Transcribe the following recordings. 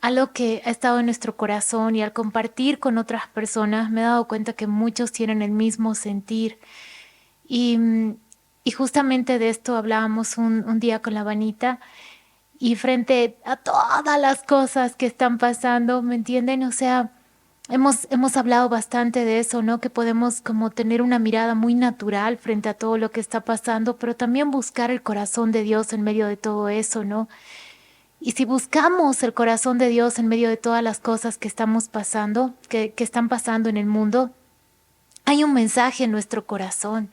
algo que ha estado en nuestro corazón y al compartir con otras personas me he dado cuenta que muchos tienen el mismo sentir. Y, y justamente de esto hablábamos un día con la Vanita y frente a todas las cosas que están pasando, ¿me entienden? O sea, hemos hablado bastante de eso, ¿no? Que podemos como tener una mirada muy natural frente a todo lo que está pasando, pero también buscar el corazón de Dios en medio de todo eso, ¿no? Y si buscamos el corazón de Dios en medio de todas las cosas que estamos pasando, que están pasando en el mundo, hay un mensaje en nuestro corazón,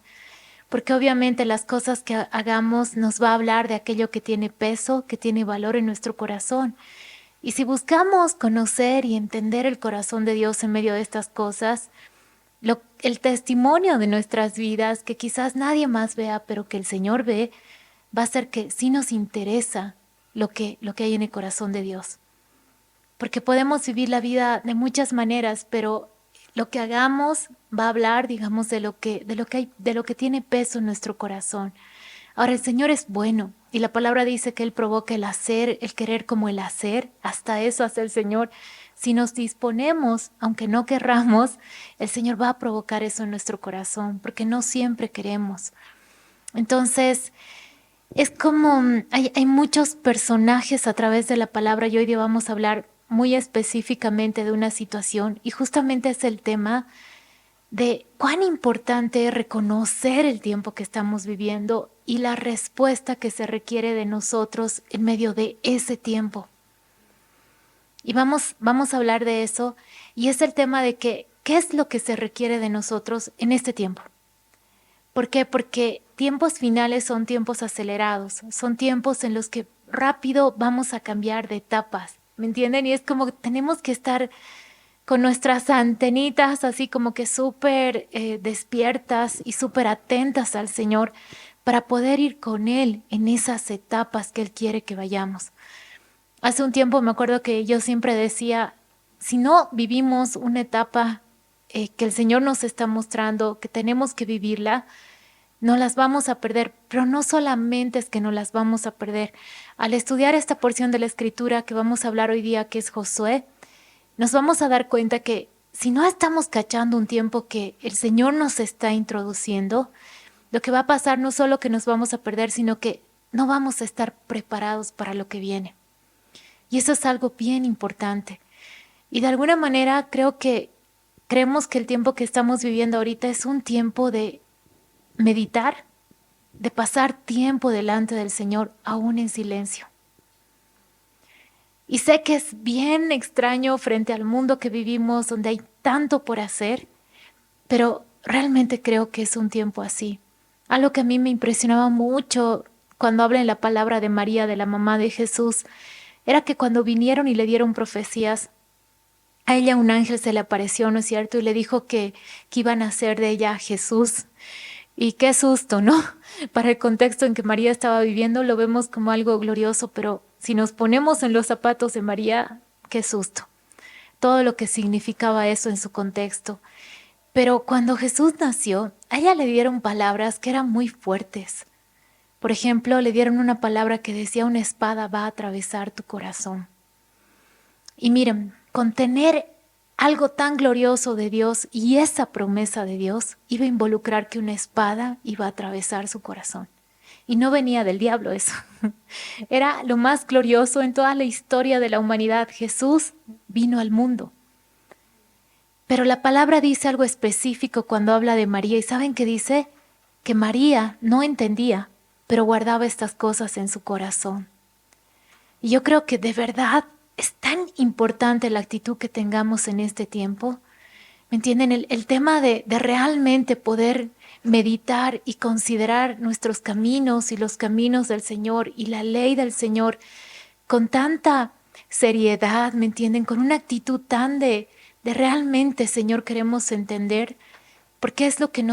porque obviamente las cosas que hagamos nos va a hablar de aquello que tiene peso, que tiene valor en nuestro corazón. Y si buscamos conocer y entender el corazón de Dios en medio de estas cosas, el testimonio de nuestras vidas, que quizás nadie más vea, pero que el Señor ve, va a ser que sí nos interesa lo que hay en el corazón de Dios. Porque podemos vivir la vida de muchas maneras, pero lo que hagamos va a hablar, digamos, de lo que tiene peso en nuestro corazón. Ahora, el Señor es bueno y la palabra dice que Él provoca el hacer, el querer como el hacer. Hasta eso hace el Señor. Si nos disponemos, aunque no querramos, el Señor va a provocar eso en nuestro corazón, porque no siempre queremos. Entonces, es como hay muchos personajes a través de la palabra y hoy día vamos a hablar muy específicamente de una situación y justamente es el tema de cuán importante es reconocer el tiempo que estamos viviendo y la respuesta que se requiere de nosotros en medio de ese tiempo. Y vamos a hablar de eso y es el tema de que, ¿qué es lo que se requiere de nosotros en este tiempo? ¿Por qué? Porque tiempos finales son tiempos acelerados, son tiempos en los que rápido vamos a cambiar de etapas, ¿me entienden? Y es como que tenemos que estar con nuestras antenitas así como que súper despiertas y súper atentas al Señor para poder ir con Él en esas etapas que Él quiere que vayamos. Hace un tiempo me acuerdo que yo siempre decía, si no vivimos una etapa que el Señor nos está mostrando, que tenemos que vivirla, no las vamos a perder, pero no solamente es que no las vamos a perder. Al estudiar esta porción de la Escritura que vamos a hablar hoy día, que es Josué, nos vamos a dar cuenta que si no estamos cachando un tiempo que el Señor nos está introduciendo, lo que va a pasar no solo que nos vamos a perder, sino que no vamos a estar preparados para lo que viene. Y eso es algo bien importante. Y de alguna manera creo que creemos que el tiempo que estamos viviendo ahorita es un tiempo de meditar, de pasar tiempo delante del Señor, aún en silencio. Y sé que es bien extraño frente al mundo que vivimos, donde hay tanto por hacer, pero realmente creo que es un tiempo así. Algo que a mí me impresionaba mucho cuando habla en la palabra de María, de la mamá de Jesús, era que cuando vinieron y le dieron profecías, a ella un ángel se le apareció, ¿no es cierto? Y le dijo que iban a hacer de ella Jesús. Y qué susto, ¿no? Para el contexto en que María estaba viviendo, lo vemos como algo glorioso, pero si nos ponemos en los zapatos de María, qué susto. Todo lo que significaba eso en su contexto. Pero cuando Jesús nació, a ella le dieron palabras que eran muy fuertes. Por ejemplo, le dieron una palabra que decía: una espada va a atravesar tu corazón. Y miren, con tener algo tan glorioso de Dios y esa promesa de Dios iba a involucrar que una espada iba a atravesar su corazón. Y no venía del diablo eso. Era lo más glorioso en toda la historia de la humanidad. Jesús vino al mundo. Pero la palabra dice algo específico cuando habla de María. ¿Y saben qué dice? Que María no entendía, pero guardaba estas cosas en su corazón. Y yo creo que de verdad es tan importante la actitud que tengamos en este tiempo. ¿Me entienden? El tema de realmente poder meditar y considerar nuestros caminos y los caminos del Señor y la ley del Señor con tanta seriedad, ¿me entienden? Con una actitud tan de realmente, Señor, queremos entender, porque es lo que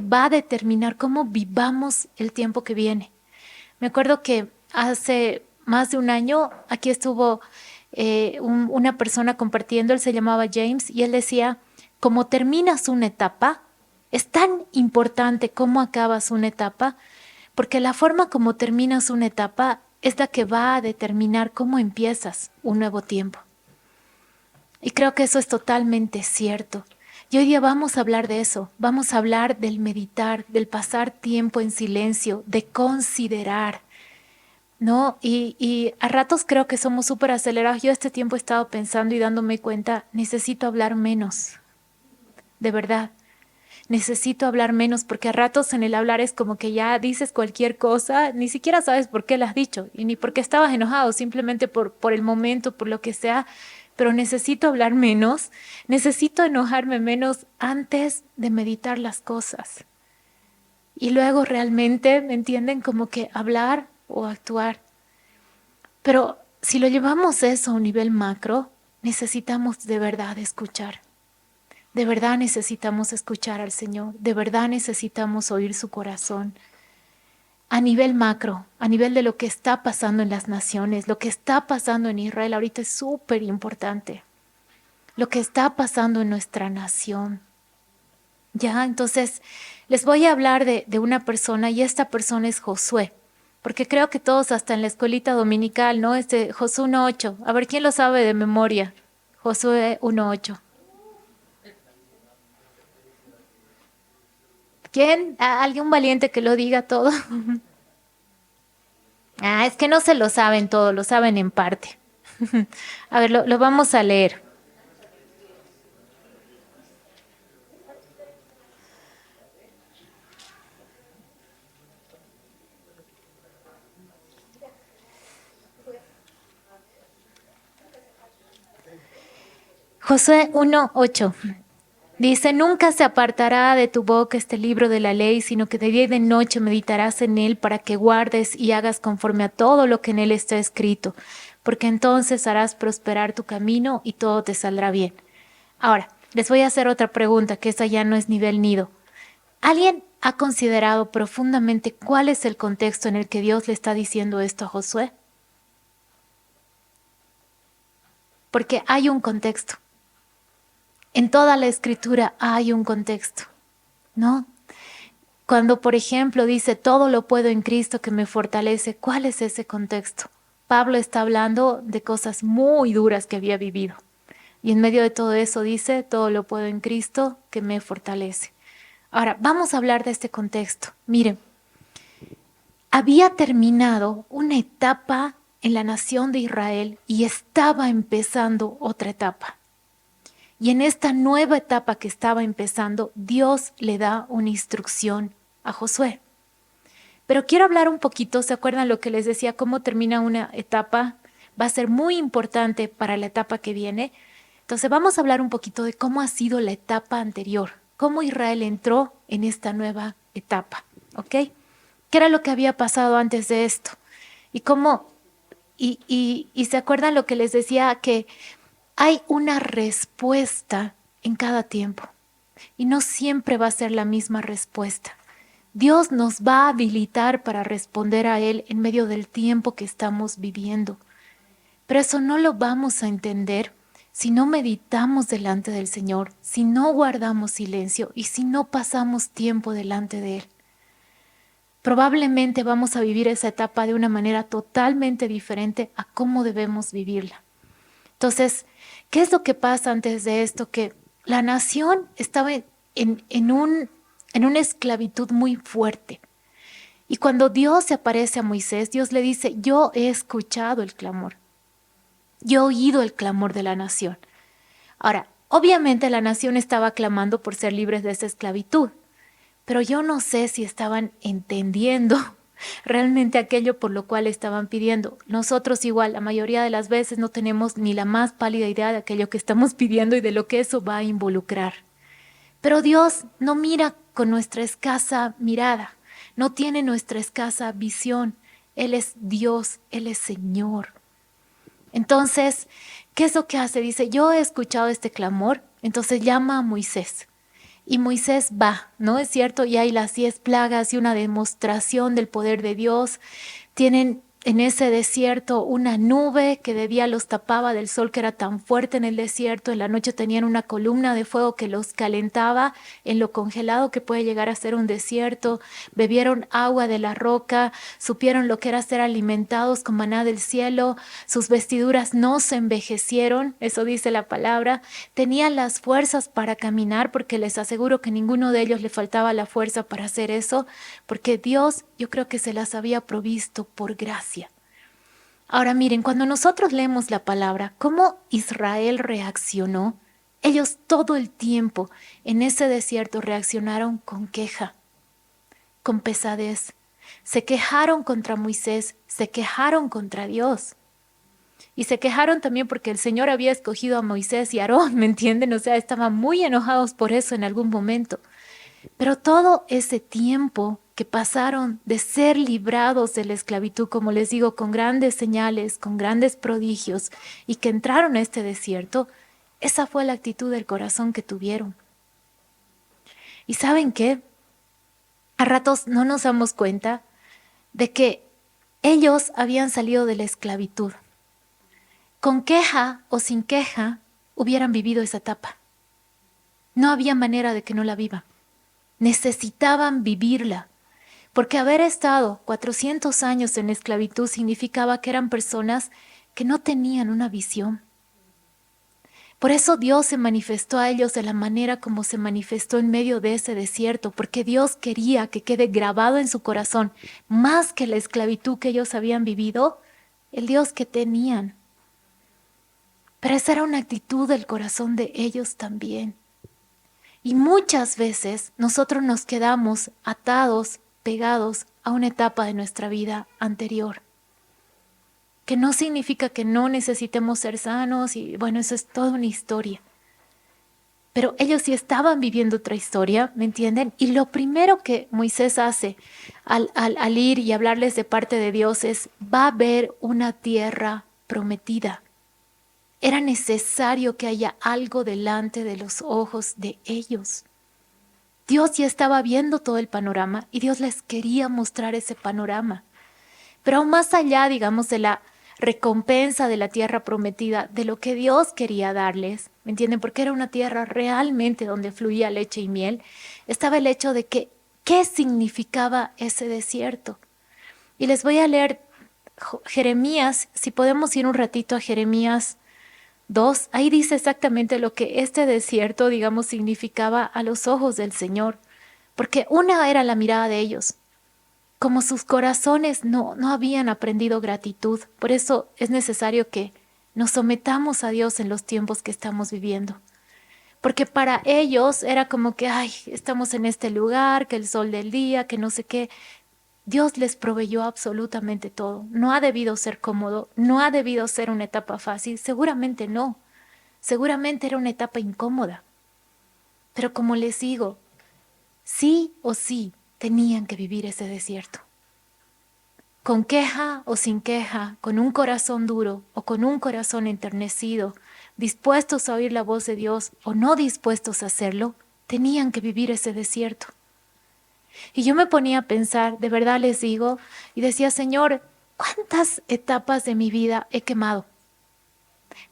va a determinar cómo vivamos el tiempo que viene. Me acuerdo que hace más de un año aquí estuvo una persona compartiendo, él se llamaba James, y él decía: como terminas una etapa, es tan importante cómo acabas una etapa, porque la forma como terminas una etapa es la que va a determinar cómo empiezas un nuevo tiempo. Y creo que eso es totalmente cierto. Y hoy día vamos a hablar de eso, vamos a hablar del meditar, del pasar tiempo en silencio, de considerar, ¿no? Y a ratos creo que somos súper acelerados. Yo este tiempo he estado pensando y dándome cuenta, necesito hablar menos, de verdad. Necesito hablar menos porque a ratos en el hablar es como que ya dices cualquier cosa, ni siquiera sabes por qué la has dicho y ni por qué estabas enojado, simplemente por el momento, por lo que sea, pero necesito hablar menos, necesito enojarme menos antes de meditar las cosas. Y luego realmente, ¿me entienden? Como que hablar o actuar. Pero si lo llevamos eso a un nivel macro, necesitamos de verdad escuchar. De verdad necesitamos escuchar al Señor, de verdad necesitamos oír su corazón. A nivel macro, a nivel de lo que está pasando en las naciones, lo que está pasando en Israel ahorita es súper importante. Lo que está pasando en nuestra nación. Ya, entonces les voy a hablar de una persona y esta persona es Josué. Porque creo que todos hasta en la escuelita dominical, ¿no? Josué 1:8. A ver, ¿quién lo sabe de memoria? Josué 1:8. ¿Quién? ¿Alguien valiente que lo diga todo? Es que no se lo saben todo, lo saben en parte. A ver, lo vamos a leer. Josué 1:8. Dice, nunca se apartará de tu boca este libro de la ley, sino que de día y de noche meditarás en él para que guardes y hagas conforme a todo lo que en él está escrito, porque entonces harás prosperar tu camino y todo te saldrá bien. Ahora, les voy a hacer otra pregunta, que esa ya no es nivel nido. ¿Alguien ha considerado profundamente cuál es el contexto en el que Dios le está diciendo esto a Josué? Porque hay un contexto. En toda la escritura hay un contexto, ¿no? Cuando, por ejemplo, dice, todo lo puedo en Cristo que me fortalece, ¿cuál es ese contexto? Pablo está hablando de cosas muy duras que había vivido. Y en medio de todo eso dice, todo lo puedo en Cristo que me fortalece. Ahora, vamos a hablar de este contexto. Miren, había terminado una etapa en la nación de Israel y estaba empezando otra etapa. Y en esta nueva etapa que estaba empezando, Dios le da una instrucción a Josué. Pero quiero hablar un poquito, ¿se acuerdan lo que les decía? Cómo termina una etapa va a ser muy importante para la etapa que viene. Entonces vamos a hablar un poquito de cómo ha sido la etapa anterior, cómo Israel entró en esta nueva etapa, ¿ok? ¿Qué era lo que había pasado antes de esto? Y cómo, y se acuerdan lo que les decía, que hay una respuesta en cada tiempo y no siempre va a ser la misma respuesta. Dios nos va a habilitar para responder a Él en medio del tiempo que estamos viviendo. Pero eso no lo vamos a entender si no meditamos delante del Señor, si no guardamos silencio y si no pasamos tiempo delante de Él. Probablemente vamos a vivir esa etapa de una manera totalmente diferente a cómo debemos vivirla. Entonces, ¿qué es lo que pasa antes de esto? Que la nación estaba en una esclavitud muy fuerte. Y cuando Dios se aparece a Moisés, Dios le dice, yo he escuchado el clamor. Yo he oído el clamor de la nación. Ahora, obviamente la nación estaba clamando por ser libres de esa esclavitud, pero yo no sé si estaban entendiendo realmente aquello por lo cual estaban pidiendo. Nosotros igual, la mayoría de las veces no tenemos ni la más pálida idea de aquello que estamos pidiendo y de lo que eso va a involucrar. Pero Dios no mira con nuestra escasa mirada, no tiene nuestra escasa visión. Él es Dios, Él es Señor. Entonces, ¿qué es lo que hace? Dice, yo he escuchado este clamor, entonces llama a Moisés. Y Moisés va, ¿no es cierto? Y hay las 10 plagas y una demostración del poder de Dios. Tienen en ese desierto una nube que de día los tapaba del sol que era tan fuerte en el desierto. En la noche tenían una columna de fuego que los calentaba en lo congelado que puede llegar a ser un desierto. Bebieron agua de la roca, supieron lo que era ser alimentados con maná del cielo. Sus vestiduras no se envejecieron, eso dice la palabra. Tenían las fuerzas para caminar, porque les aseguro que ninguno de ellos le faltaba la fuerza para hacer eso, porque Dios, yo creo que se las había provisto por gracia. Ahora miren, cuando nosotros leemos la palabra, ¿cómo Israel reaccionó? Ellos todo el tiempo en ese desierto reaccionaron con queja, con pesadez. Se quejaron contra Moisés, se quejaron contra Dios. Y se quejaron también porque el Señor había escogido a Moisés y a Aarón, ¿me entienden? O sea, estaban muy enojados por eso en algún momento. Pero todo ese tiempo que pasaron de ser librados de la esclavitud, como les digo, con grandes señales, con grandes prodigios, y que entraron a este desierto, esa fue la actitud del corazón que tuvieron. ¿Y saben qué? A ratos no nos damos cuenta de que ellos habían salido de la esclavitud. Con queja o sin queja, hubieran vivido esa etapa. No había manera de que no la vivan. Necesitaban vivirla, porque haber estado 400 años en esclavitud significaba que eran personas que no tenían una visión. Por eso Dios se manifestó a ellos de la manera como se manifestó en medio de ese desierto, porque Dios quería que quede grabado en su corazón, más que la esclavitud que ellos habían vivido, el Dios que tenían. Pero esa era una actitud del corazón de ellos también. Y muchas veces nosotros nos quedamos atados, pegados a una etapa de nuestra vida anterior. Que no significa que no necesitemos ser sanos y bueno, eso es toda una historia. Pero ellos sí estaban viviendo otra historia, ¿me entienden? Y lo primero que Moisés hace al ir y hablarles de parte de Dios es, va a haber una tierra prometida. Era necesario que haya algo delante de los ojos de ellos. Dios ya estaba viendo todo el panorama y Dios les quería mostrar ese panorama. Pero aún más allá, digamos, de la recompensa de la tierra prometida, de lo que Dios quería darles, ¿me entienden? Porque era una tierra realmente donde fluía leche y miel, estaba el hecho de que, ¿qué significaba ese desierto? Y les voy a leer Jeremías, si podemos ir un ratito a Jeremías 2, ahí dice exactamente lo que este desierto, digamos, significaba a los ojos del Señor, porque una era la mirada de ellos, como sus corazones no habían aprendido gratitud, por eso es necesario que nos sometamos a Dios en los tiempos que estamos viviendo, porque para ellos era como que, ay, estamos en este lugar, que el sol del día, que no sé qué. Dios les proveyó absolutamente todo. No ha debido ser cómodo, no ha debido ser una etapa fácil, seguramente no. Seguramente era una etapa incómoda. Pero como les digo, sí o sí tenían que vivir ese desierto. Con queja o sin queja, con un corazón duro o con un corazón enternecido, dispuestos a oír la voz de Dios o no dispuestos a hacerlo, tenían que vivir ese desierto. Y yo me ponía a pensar, de verdad les digo, y decía, Señor, ¿cuántas etapas de mi vida he quemado?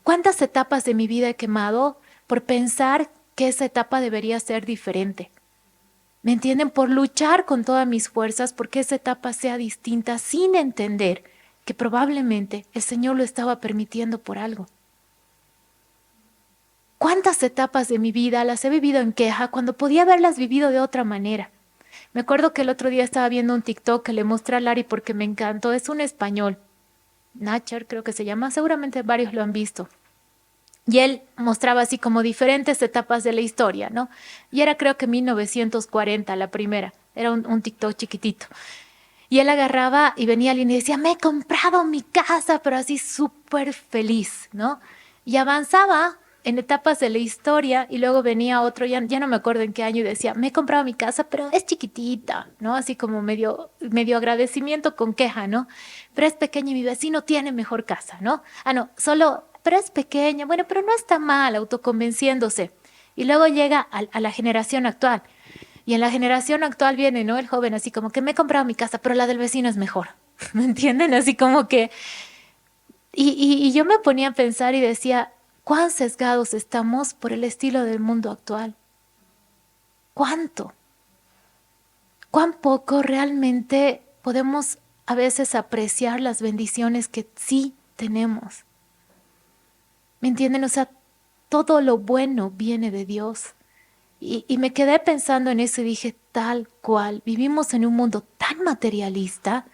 ¿Cuántas etapas de mi vida he quemado por pensar que esa etapa debería ser diferente? ¿Me entienden? Por luchar con todas mis fuerzas porque esa etapa sea distinta sin entender que probablemente el Señor lo estaba permitiendo por algo. ¿Cuántas etapas de mi vida las he vivido en queja cuando podía haberlas vivido de otra manera? Me acuerdo que el otro día estaba viendo un TikTok que le mostré a Lari porque me encantó. Es un español, Nacher creo que se llama, seguramente varios lo han visto. Y él mostraba así como diferentes etapas de la historia, ¿no? Y era creo que 1940 la primera, era un TikTok chiquitito. Y él agarraba y venía alguien y decía, me he comprado mi casa, pero así súper feliz, ¿no? Y avanzaba en etapas de la historia y luego venía otro, ya no me acuerdo en qué año, y decía, me he comprado mi casa, pero es chiquitita, ¿no? Así como medio agradecimiento con queja, ¿no? Pero es pequeña y mi vecino tiene mejor casa, ¿no? Ah, no, solo, pero es pequeña, bueno, pero no está mal, autoconvenciéndose. Y luego llega a la generación actual. Y en la generación actual viene, ¿no? El joven así como que me he comprado mi casa, pero la del vecino es mejor. ¿Me entienden? Así como que... Y yo me ponía a pensar y decía, ¿cuán sesgados estamos por el estilo del mundo actual? ¿Cuánto? ¿Cuán poco realmente podemos a veces apreciar las bendiciones que sí tenemos? ¿Me entienden? O sea, todo lo bueno viene de Dios. Y me quedé pensando en eso y dije, tal cual, vivimos en un mundo tan materialista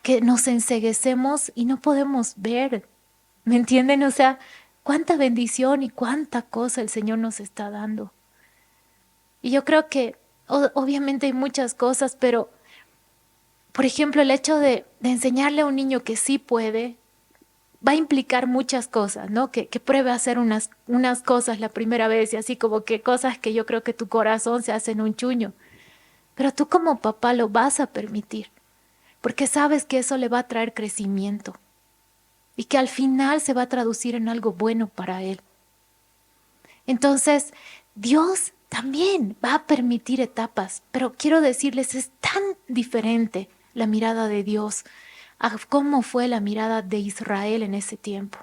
que nos enceguecemos y no podemos ver. ¿Me entienden? O sea, cuánta bendición y cuánta cosa el Señor nos está dando. Y yo creo que obviamente hay muchas cosas, pero por ejemplo, el hecho de enseñarle a un niño que sí puede, va a implicar muchas cosas, ¿no? Que pruebe a hacer unas cosas la primera vez y así como que cosas que yo creo que tu corazón se hace en un chuño. Pero tú como papá lo vas a permitir, porque sabes que eso le va a traer crecimiento y que al final se va a traducir en algo bueno para él. Entonces, Dios también va a permitir etapas, pero quiero decirles, es tan diferente la mirada de Dios a cómo fue la mirada de Israel en ese tiempo.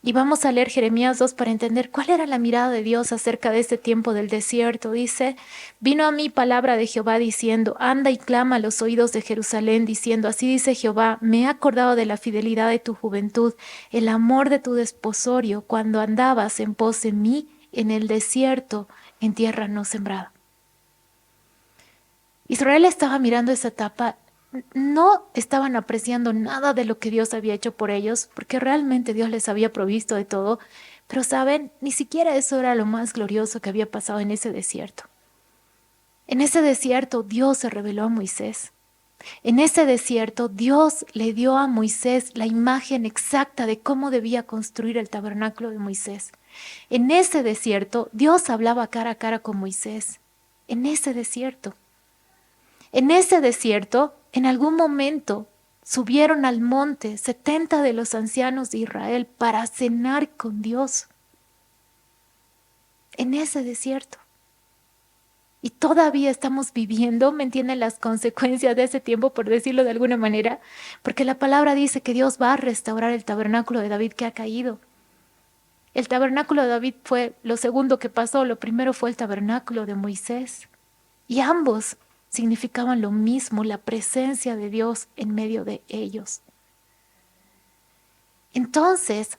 Y vamos a leer Jeremías 2 para entender cuál era la mirada de Dios acerca de este tiempo del desierto. Dice, vino a mí palabra de Jehová diciendo, anda y clama a los oídos de Jerusalén, diciendo, así dice Jehová, me he acordado de la fidelidad de tu juventud, el amor de tu desposorio, cuando andabas en pos de mí en el desierto, en tierra no sembrada. Israel estaba mirando esa etapa, no estaban apreciando nada de lo que Dios había hecho por ellos, porque realmente Dios les había provisto de todo, pero saben, ni siquiera eso era lo más glorioso que había pasado en ese desierto. En ese desierto Dios se reveló a Moisés. En ese desierto Dios le dio a Moisés la imagen exacta de cómo debía construir el tabernáculo de Moisés. En ese desierto Dios hablaba cara a cara con Moisés. En ese desierto. En ese desierto, en algún momento, subieron al monte 70 de los ancianos de Israel para cenar con Dios. En ese desierto. Y todavía estamos viviendo, ¿me entienden?, las consecuencias de ese tiempo, por decirlo de alguna manera, porque la palabra dice que Dios va a restaurar el tabernáculo de David que ha caído. El tabernáculo de David fue lo segundo que pasó, lo primero fue el tabernáculo de Moisés. Y ambos significaban lo mismo, la presencia de Dios en medio de ellos. Entonces,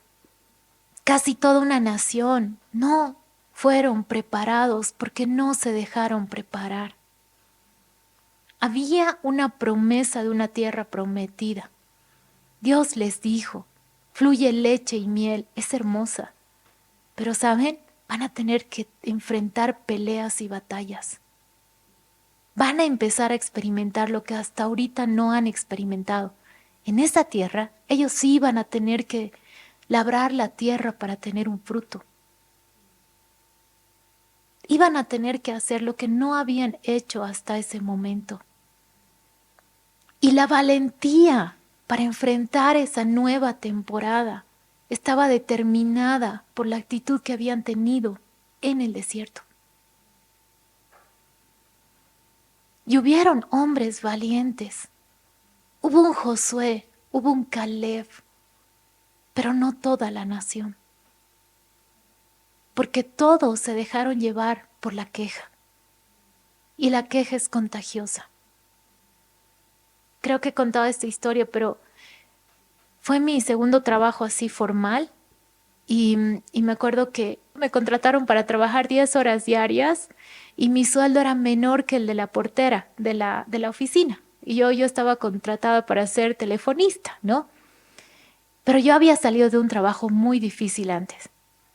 casi toda una nación no fueron preparados porque no se dejaron preparar. Había una promesa de una tierra prometida. Dios les dijo, fluye leche y miel, es hermosa. Pero ¿saben? Van a tener que enfrentar peleas y batallas. Van a empezar a experimentar lo que hasta ahorita no han experimentado. En esa tierra, ellos sí van a tener que labrar la tierra para tener un fruto. Iban a tener que hacer lo que no habían hecho hasta ese momento. Y la valentía para enfrentar esa nueva temporada estaba determinada por la actitud que habían tenido en el desierto. Y hubieron hombres valientes. Hubo un Josué, hubo un Caleb, pero no toda la nación. Porque todos se dejaron llevar por la queja. Y la queja es contagiosa. Creo que he contado esta historia, pero fue mi segundo trabajo así formal. Y me acuerdo que me contrataron para trabajar 10 horas diarias y mi sueldo era menor que el de la portera de la oficina. Y yo estaba contratada para ser telefonista, ¿no? Pero yo había salido de un trabajo muy difícil antes.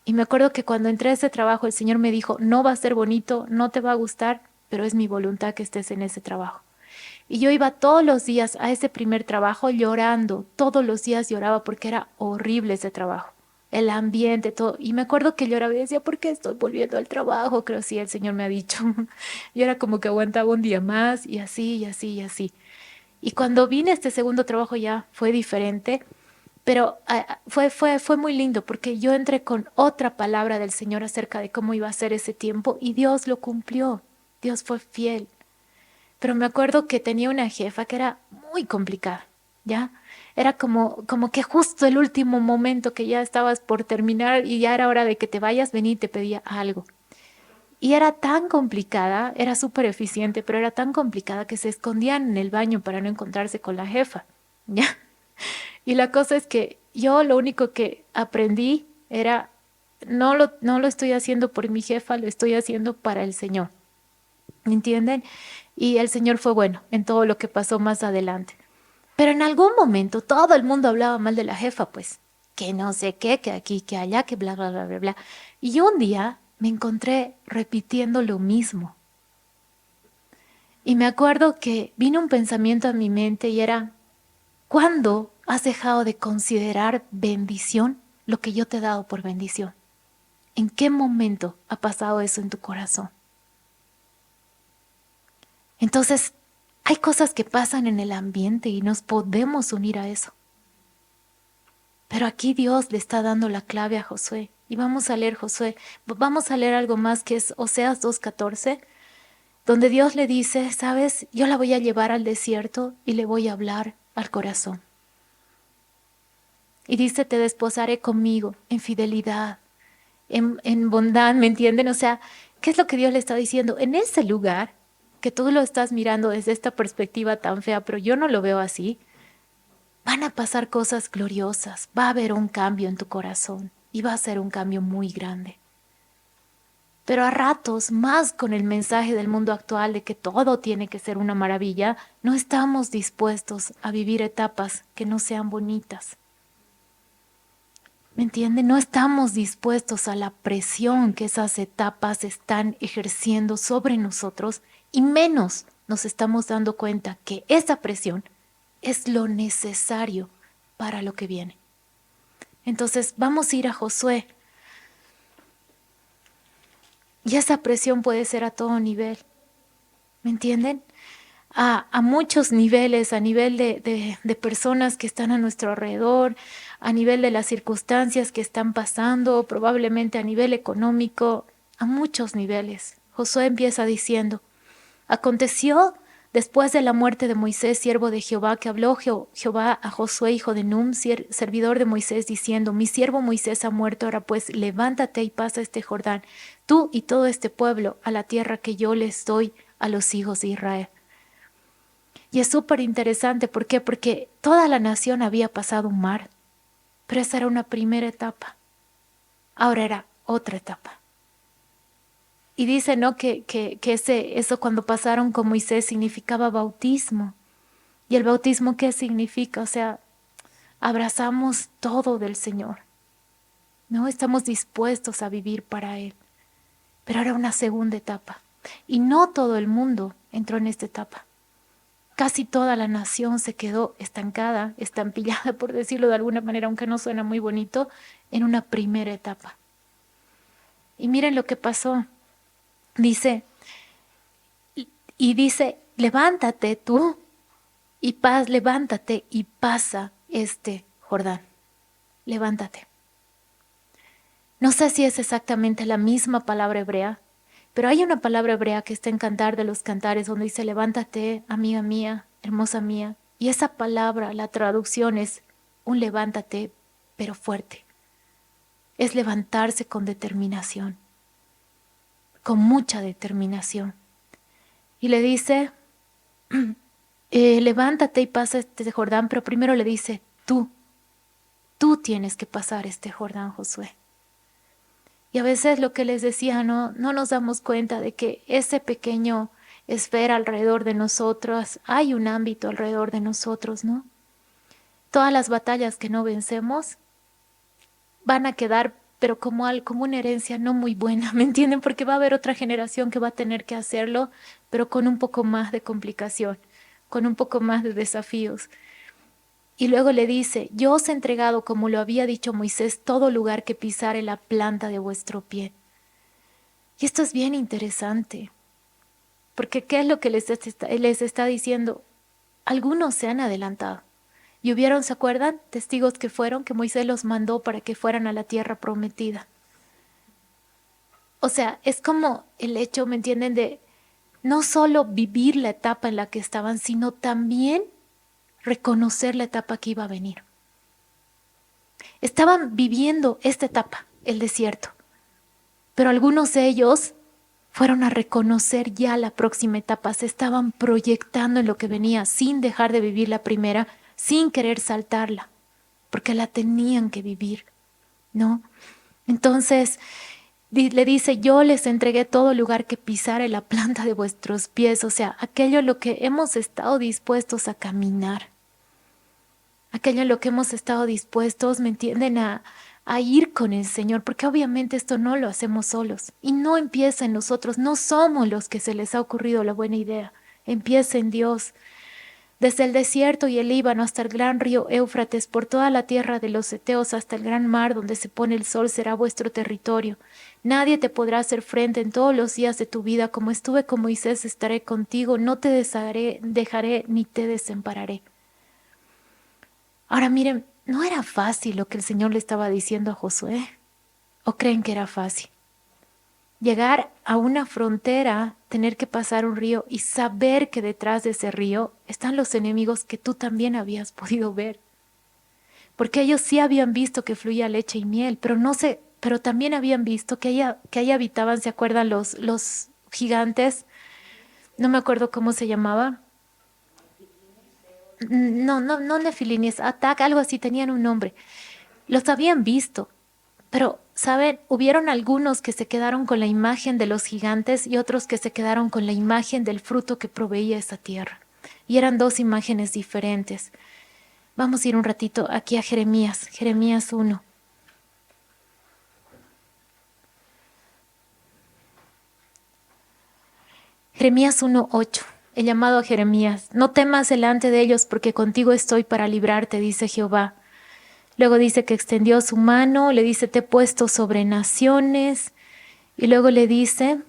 Y me acuerdo que cuando entré a ese trabajo, el Señor me dijo, no va a ser bonito, no te va a gustar, pero es mi voluntad que estés en ese trabajo. Y yo iba todos los días a ese primer trabajo llorando, todos los días lloraba porque era horrible ese trabajo, el ambiente, todo. Y me acuerdo que lloraba y decía, ¿por qué estoy volviendo al trabajo? Creo sí, el Señor me ha dicho. Y era como que aguantaba un día más y así, y así, y así. Y cuando vine a este segundo trabajo ya fue diferente, pero fue muy lindo porque yo entré con otra palabra del Señor acerca de cómo iba a ser ese tiempo y Dios lo cumplió. Dios fue fiel. Pero me acuerdo que tenía una jefa que era muy complicada. ¿ya? Era como que justo el último momento que ya estabas por terminar y ya era hora de que te vayas, venía y te pedía algo. Y era tan complicada, era súper eficiente, pero era tan complicada que se escondían en el baño para no encontrarse con la jefa, ¿ya? Y la cosa es que yo lo único que aprendí era, no lo estoy haciendo por mi jefa, lo estoy haciendo para el Señor, ¿me entienden? Y el Señor fue bueno en todo lo que pasó más adelante. Pero en algún momento todo el mundo hablaba mal de la jefa, pues, que no sé qué, que aquí, que allá, que bla, bla, bla, bla, bla. Y yo un día me encontré repitiendo lo mismo. Y me acuerdo que vino un pensamiento a mi mente y era, ¿cuándo has dejado de considerar bendición lo que yo te he dado por bendición? ¿En qué momento ha pasado eso en tu corazón? Entonces, hay cosas que pasan en el ambiente y nos podemos unir a eso. Pero aquí Dios le está dando la clave a Josué. Y vamos a leer Josué, vamos a leer algo más que es Oseas 2:14, donde Dios le dice, sabes, yo la voy a llevar al desierto y le voy a hablar al corazón. Y dice, te desposaré conmigo en fidelidad, en bondad, ¿me entienden? O sea, ¿qué es lo que Dios le está diciendo? En ese lugar, que tú lo estás mirando desde esta perspectiva tan fea, pero yo no lo veo así, van a pasar cosas gloriosas, va a haber un cambio en tu corazón y va a ser un cambio muy grande. Pero a ratos, más con el mensaje del mundo actual de que todo tiene que ser una maravilla, no estamos dispuestos a vivir etapas que no sean bonitas. ¿Me entienden? No estamos dispuestos a la presión que esas etapas están ejerciendo sobre nosotros y menos nos estamos dando cuenta que esa presión es lo necesario para lo que viene. Entonces vamos a ir a Josué. Y esa presión puede ser a todo nivel. ¿Me entienden? A muchos niveles, a nivel de personas que están a nuestro alrededor, a nivel de las circunstancias que están pasando, probablemente a nivel económico, a muchos niveles. Josué empieza diciendo, aconteció después de la muerte de Moisés, siervo de Jehová, que habló Jehová a Josué, hijo de Num, servidor de Moisés, diciendo, mi siervo Moisés ha muerto, ahora pues levántate y pasa este Jordán, tú y todo este pueblo, a la tierra que yo les doy a los hijos de Israel. Y es súper interesante, ¿por qué? Porque toda la nación había pasado un mar, pero esa era una primera etapa, ahora era otra etapa. Y dice, ¿no? Que eso cuando pasaron con Moisés significaba bautismo. ¿Y el bautismo qué significa? O sea, abrazamos todo del Señor, ¿no? Estamos dispuestos a vivir para Él. Pero era una segunda etapa. Y no todo el mundo entró en esta etapa. Casi toda la nación se quedó estancada, estampillada, por decirlo de alguna manera, aunque no suena muy bonito, en una primera etapa. Y miren lo que pasó. Dice, y dice, levántate tú levántate y pasa este Jordán. Levántate. No sé si es exactamente la misma palabra hebrea, pero hay una palabra hebrea que está en Cantar de los Cantares donde dice, levántate, amiga mía, hermosa mía. Y esa palabra, la traducción es un levántate, pero fuerte. Es levantarse con determinación, con mucha determinación. Y le dice, levántate y pasa este Jordán, pero primero le dice, tú tienes que pasar este Jordán, Josué. Y a veces lo que les decía, no nos damos cuenta de que ese pequeño esfera alrededor de nosotros, hay un ámbito alrededor de nosotros, ¿no? Todas las batallas que no vencemos van a quedar, pero como una herencia no muy buena, ¿me entienden? Porque va a haber otra generación que va a tener que hacerlo, pero con un poco más de complicación, con un poco más de desafíos. Y luego le dice, yo os he entregado, como lo había dicho Moisés, todo lugar que pisare la planta de vuestro pie. Y esto es bien interesante, porque ¿qué es lo que les está diciendo? Algunos se han adelantado. Y hubieron, ¿se acuerdan? Testigos que fueron, que Moisés los mandó para que fueran a la tierra prometida. O sea, es como el hecho, ¿me entienden? De no solo vivir la etapa en la que estaban, sino también reconocer la etapa que iba a venir. Estaban viviendo esta etapa, el desierto, pero algunos de ellos fueron a reconocer ya la próxima etapa, se estaban proyectando en lo que venía sin dejar de vivir la primera, sin querer saltarla, porque la tenían que vivir, ¿no? Entonces le dice, yo les entregué todo lugar que pisare la planta de vuestros pies, o sea, aquello en lo que hemos estado dispuestos a caminar, aquello en lo que hemos estado dispuestos, ¿me entienden?, a ir con el Señor, porque obviamente esto no lo hacemos solos y no empieza en nosotros, no somos los que se les ha ocurrido la buena idea, empieza en Dios. Desde el desierto y el Líbano hasta el gran río Éufrates, por toda la tierra de los heteos hasta el gran mar donde se pone el sol será vuestro territorio. Nadie te podrá hacer frente en todos los días de tu vida, como estuve con Moisés estaré contigo, no te dejaré ni te desampararé. Ahora miren, no era fácil lo que el Señor le estaba diciendo a Josué. ¿O creen que era fácil? Llegar a una frontera, tener que pasar un río y saber que detrás de ese río están los enemigos que tú también habías podido ver. Porque ellos sí habían visto que fluía leche y miel, pero también habían visto que ahí habitaban, ¿se acuerdan los gigantes? No me acuerdo cómo se llamaba. No nefilinis, Atak, algo así, tenían un nombre. Los habían visto, pero, ¿saben? Hubieron algunos que se quedaron con la imagen de los gigantes y otros que se quedaron con la imagen del fruto que proveía esa tierra. Y eran dos imágenes diferentes. Vamos a ir un ratito aquí a Jeremías 1. Jeremías 1:8. El llamado a Jeremías. No temas delante de ellos porque contigo estoy para librarte, dice Jehová. Luego dice que extendió su mano, le dice, te he puesto sobre naciones. Y luego le dice,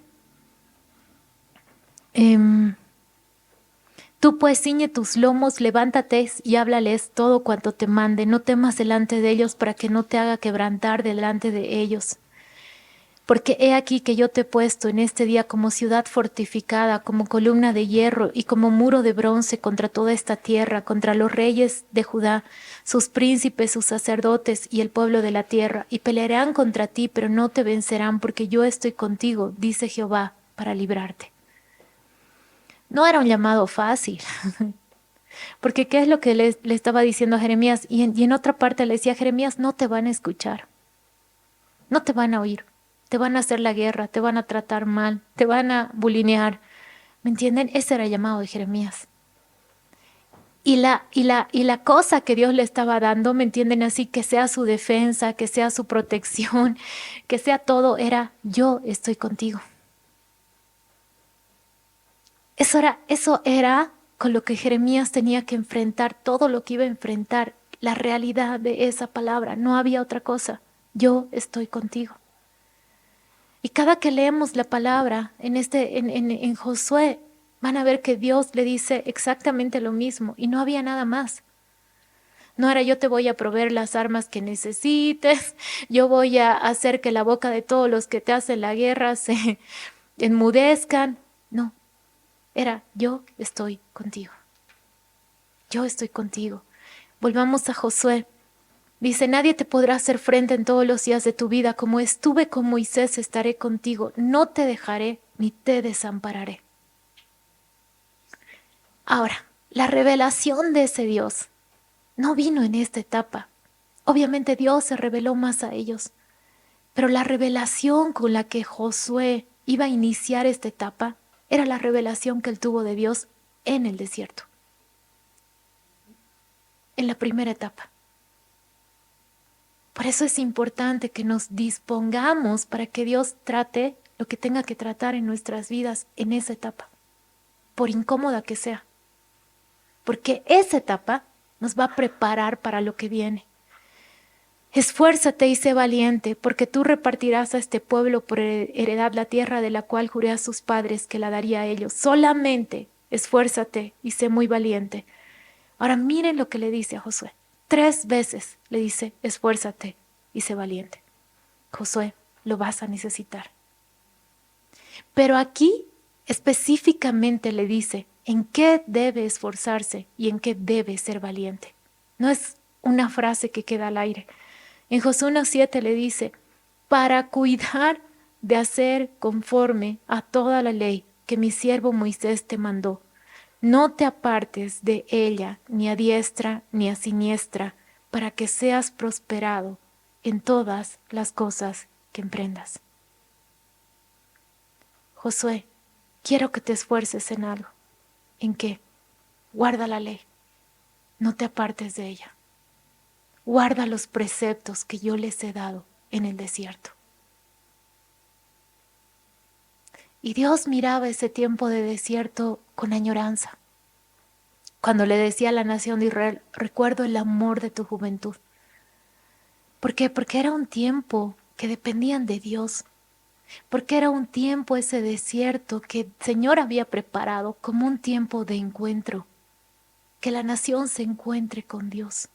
tú pues ciñe tus lomos, levántate y háblales todo cuanto te mande. No temas delante de ellos para que no te haga quebrantar delante de ellos. Porque he aquí que yo te he puesto en este día como ciudad fortificada, como columna de hierro y como muro de bronce contra toda esta tierra, contra los reyes de Judá, sus príncipes, sus sacerdotes y el pueblo de la tierra, y pelearán contra ti, pero no te vencerán, porque yo estoy contigo, dice Jehová, para librarte. No era un llamado fácil, porque ¿qué es lo que le estaba diciendo a Jeremías? Y en otra parte le decía a Jeremías, no te van a escuchar, no te van a oír. Te van a hacer la guerra, te van a tratar mal, te van a bulinear. ¿Me entienden? Ese era el llamado de Jeremías. Y la cosa que Dios le estaba dando, ¿me entienden? Así que sea su defensa, que sea su protección, que sea todo, era yo estoy contigo. Eso era con lo que Jeremías tenía que enfrentar, todo lo que iba a enfrentar, la realidad de esa palabra. No había otra cosa. Yo estoy contigo. Y cada que leemos la palabra en Josué, van a ver que Dios le dice exactamente lo mismo y no había nada más. No era yo te voy a proveer las armas que necesites, yo voy a hacer que la boca de todos los que te hacen la guerra se enmudezcan. No, era yo estoy contigo. Yo estoy contigo. Volvamos a Josué. Dice, nadie te podrá hacer frente en todos los días de tu vida. Como estuve con Moisés, estaré contigo. No te dejaré ni te desampararé. Ahora, la revelación de ese Dios no vino en esta etapa. Obviamente Dios se reveló más a ellos. Pero la revelación con la que Josué iba a iniciar esta etapa era la revelación que él tuvo de Dios en el desierto. En la primera etapa. Por eso es importante que nos dispongamos para que Dios trate lo que tenga que tratar en nuestras vidas en esa etapa, por incómoda que sea. Porque esa etapa nos va a preparar para lo que viene. Esfuérzate y sé valiente, porque tú repartirás a este pueblo por heredad la tierra de la cual juré a sus padres que la daría a ellos. Solamente esfuérzate y sé muy valiente. Ahora miren lo que le dice a Josué. 3 veces le dice, esfuérzate y sé valiente. Josué, lo vas a necesitar. Pero aquí específicamente le dice, en qué debe esforzarse y en qué debe ser valiente. No es una frase que queda al aire. En Josué 1:7 le dice, para cuidar de hacer conforme a toda la ley que mi siervo Moisés te mandó. No te apartes de ella ni a diestra ni a siniestra, para que seas prosperado en todas las cosas que emprendas. Josué, quiero que te esfuerces en algo. ¿En qué? Guarda la ley. No te apartes de ella. Guarda los preceptos que yo les he dado en el desierto. Y Dios miraba ese tiempo de desierto con añoranza. Cuando le decía a la nación de Israel, recuerdo el amor de tu juventud. ¿Por qué? Porque era un tiempo que dependían de Dios. Porque era un tiempo, ese desierto, que el Señor había preparado como un tiempo de encuentro. Que la nación se encuentre con Dios.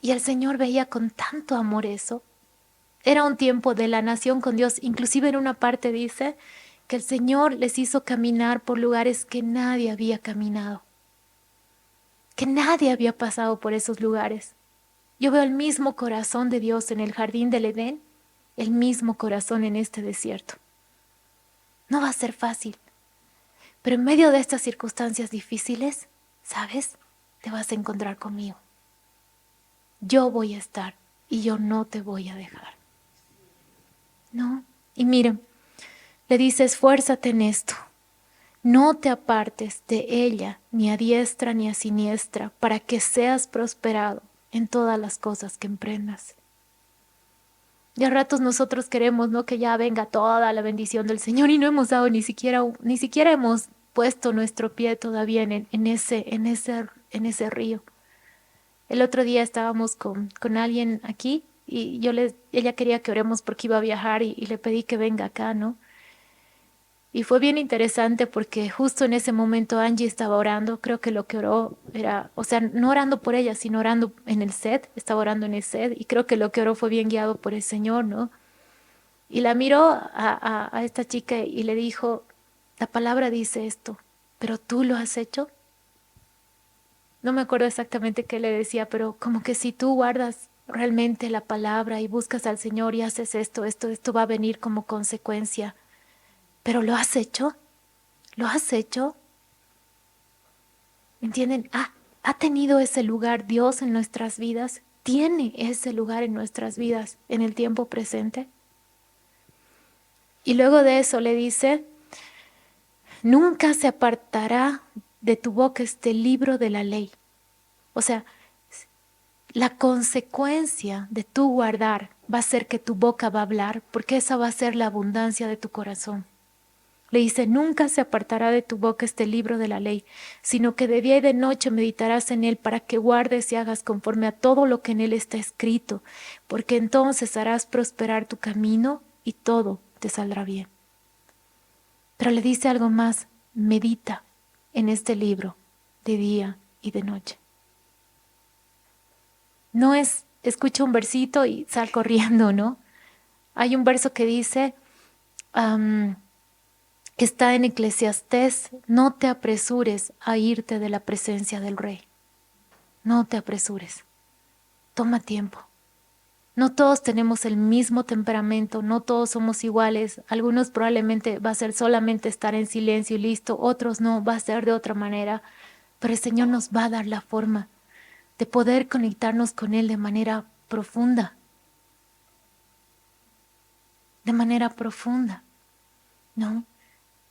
Y el Señor veía con tanto amor eso. Era un tiempo de la nación con Dios. Inclusive en una parte dice que el Señor les hizo caminar por lugares que nadie había caminado. Que nadie había pasado por esos lugares. Yo veo el mismo corazón de Dios en el jardín del Edén, el mismo corazón en este desierto. No va a ser fácil, pero en medio de estas circunstancias difíciles, ¿sabes? Te vas a encontrar conmigo. Yo voy a estar y yo no te voy a dejar. ¿No? Y miren, le dice, esfuérzate en esto. No te apartes de ella, ni a diestra ni a siniestra, para que seas prosperado en todas las cosas que emprendas. Y a ratos nosotros queremos, ¿no?, que ya venga toda la bendición del Señor y no hemos dado ni siquiera hemos puesto nuestro pie todavía en ese río. El otro día estábamos con alguien aquí y ella quería que oremos porque iba a viajar y le pedí que venga acá, ¿no? Y fue bien interesante porque justo en ese momento Angie estaba orando. Creo que lo que oró era, o sea, no orando por ella, sino orando en el set. Estaba orando en el set y creo que lo que oró fue bien guiado por el Señor, ¿no? Y la miró a esta chica y le dijo, la palabra dice esto, pero ¿tú lo has hecho? No me acuerdo exactamente qué le decía, pero como que si tú guardas realmente la palabra y buscas al Señor y haces esto va a venir como consecuencia. ¿Pero lo has hecho? ¿Lo has hecho? ¿Entienden? ¿Ha tenido ese lugar Dios en nuestras vidas? ¿Tiene ese lugar en nuestras vidas en el tiempo presente? Y luego de eso le dice, nunca se apartará de tu boca este libro de la ley. O sea, la consecuencia de tu guardar va a ser que tu boca va a hablar, porque esa va a ser la abundancia de tu corazón. Le dice, nunca se apartará de tu boca este libro de la ley, sino que de día y de noche meditarás en él para que guardes y hagas conforme a todo lo que en él está escrito, porque entonces harás prosperar tu camino y todo te saldrá bien. Pero le dice algo más, medita en este libro de día y de noche. No es, escucha un versito y sal corriendo, ¿no? Hay un verso que dice, está en Eclesiastés, no te apresures a irte de la presencia del rey. No te apresures. Toma tiempo. No todos tenemos el mismo temperamento, no todos somos iguales. Algunos probablemente va a ser solamente estar en silencio y listo, otros no, va a ser de otra manera. Pero el Señor nos va a dar la forma de poder conectarnos con Él de manera profunda. De manera profunda, ¿no?